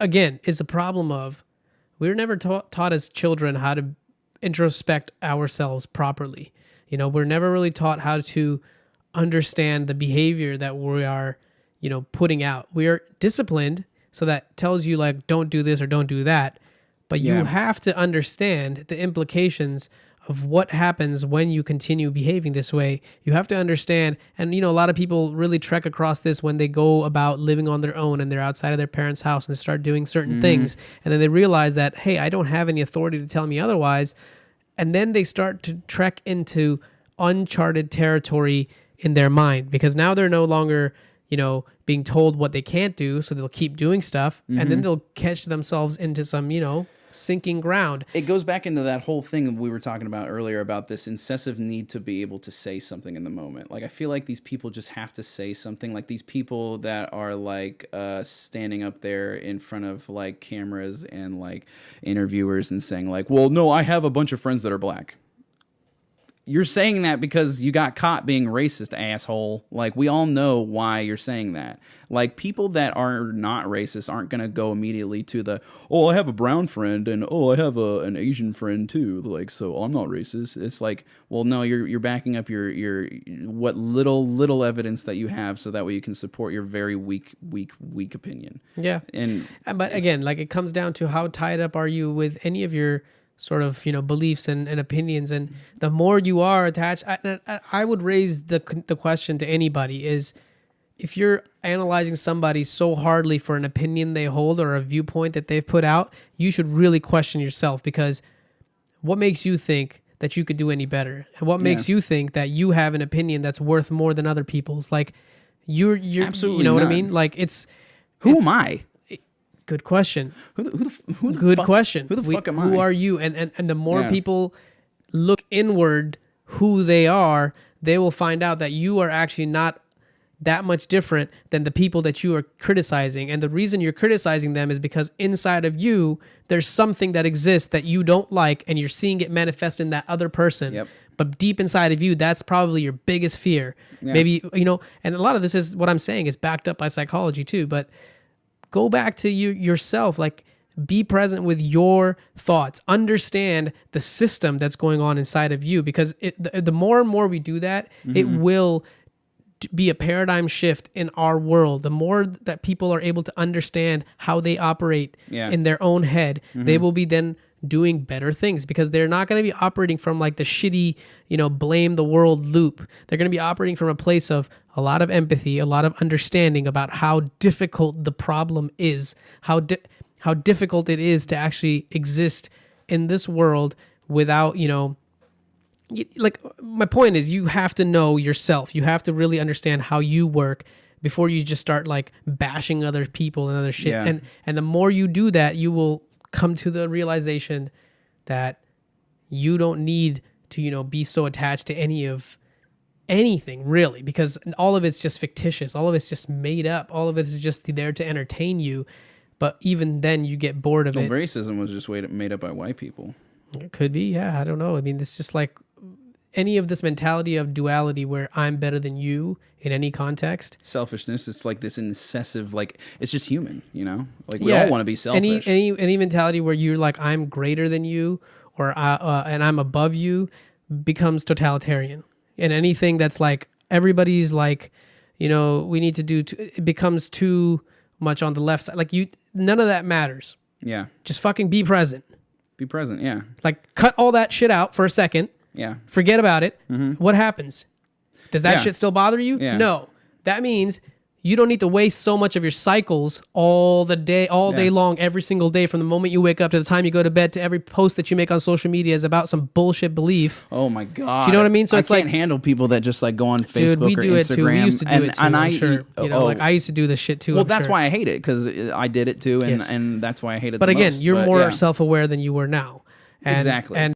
again, is the problem of we were never taught as children how to introspect ourselves properly. You know, we're never really taught how to understand the behavior that we are, you know, putting out. We are disciplined, so that tells you like, don't do this or don't do that. But you have to understand the implications of what happens when you continue behaving this way. You have to understand, and you know, a lot of people really trek across this when they go about living on their own and they're outside of their parents' house and start doing certain things. And then they realize that, hey, I don't have any authority to tell me otherwise. And then they start to trek into uncharted territory in their mind, because now they're no longer, you know, being told what they can't do. So they'll keep doing stuff and then they'll catch themselves into some, you know, sinking ground. It goes back into that whole thing we were talking about earlier about this incessive need to be able to say something in the moment. Like, I feel like these people just have to say something. Like these people that are like standing up there in front of like cameras and like interviewers and saying like, well, no, I have a bunch of friends that are black. You're saying that because you got caught being racist, asshole. Like, we all know why you're saying that. Like, people that are not racist aren't going to go immediately to the, oh, I have a brown friend and, oh, I have an Asian friend too. Like, so I'm not racist. It's like, well, no, you're backing up your what little evidence that you have, so that way you can support your very weak opinion. Yeah. But again, like, it comes down to how tied up are you with any of your sort of, you know, beliefs and opinions. And the more you are attached, I would raise the question to anybody is, if you're analyzing somebody so hardly for an opinion they hold or a viewpoint that they've put out, you should really question yourself, because what makes you think that you could do any better? And what makes you think that you have an opinion that's worth more than other people's? Like, you're absolutely, you know not. What I mean? Like, who am I? Good question. Who the Question. Who the fuck am I? Who are you? And the more people look inward who they are, they will find out that you are actually not that much different than the people that you are criticizing. And the reason you're criticizing them is because inside of you, there's something that exists that you don't like, and you're seeing it manifest in that other person. Yep. But deep inside of you, that's probably your biggest fear. Yeah. Maybe, you know, and a lot of this is what I'm saying is backed up by psychology too, but go back to yourself. Like, be present with your thoughts. Understand the system that's going on inside of you, because the more and more we do that, it will be a paradigm shift in our world. The more that people are able to understand how they operate in their own head, they will be then doing better things, because they're not going to be operating from like the shitty, you know, blame the world loop. They're going to be operating from a place of a lot of empathy, a lot of understanding about how difficult the problem is, how difficult it is to actually exist in this world without, you know, like, my point is, you have to know yourself. You have to really understand how you work before you just start like bashing other people and other shit. Yeah. And the more you do that, you will come to the realization that you don't need to, you know, be so attached to anything really, because all of it's just fictitious. All of it's just made up. All of it is just there to entertain you. But even then you get bored of it. Racism was just made up by white people. It could be. Yeah. I don't know. I mean, it's just like any of this mentality of duality where I'm better than you in any context. Selfishness. It's like this incessive, like, it's just human, you know? Like, we all want to be selfish. Any mentality where you're like, I'm greater than you, or and I'm above you, becomes totalitarian. And anything that's like, everybody's like, you know, we need to do, it becomes too much on the left side. Like, none of that matters. Yeah. Just fucking be present. Be present, yeah. Like, cut all that shit out for a second. Yeah. Forget about it. What happens? Does that shit still bother you? Yeah. No. That means you don't need to waste so much of your cycles all day long, every single day, from the moment you wake up to the time you go to bed, to every post that you make on social media is about some bullshit belief. Oh my God. Do you know what I mean? So it's I can't handle people that just like go on Facebook dude, we do or Instagram. It too. We used to do it too. I'm sure. You know, like, I used to do this shit too. Well, that's why I hate it, because I did it too, and that's why I hate it. But again, you're more self-aware than you were now. Exactly. And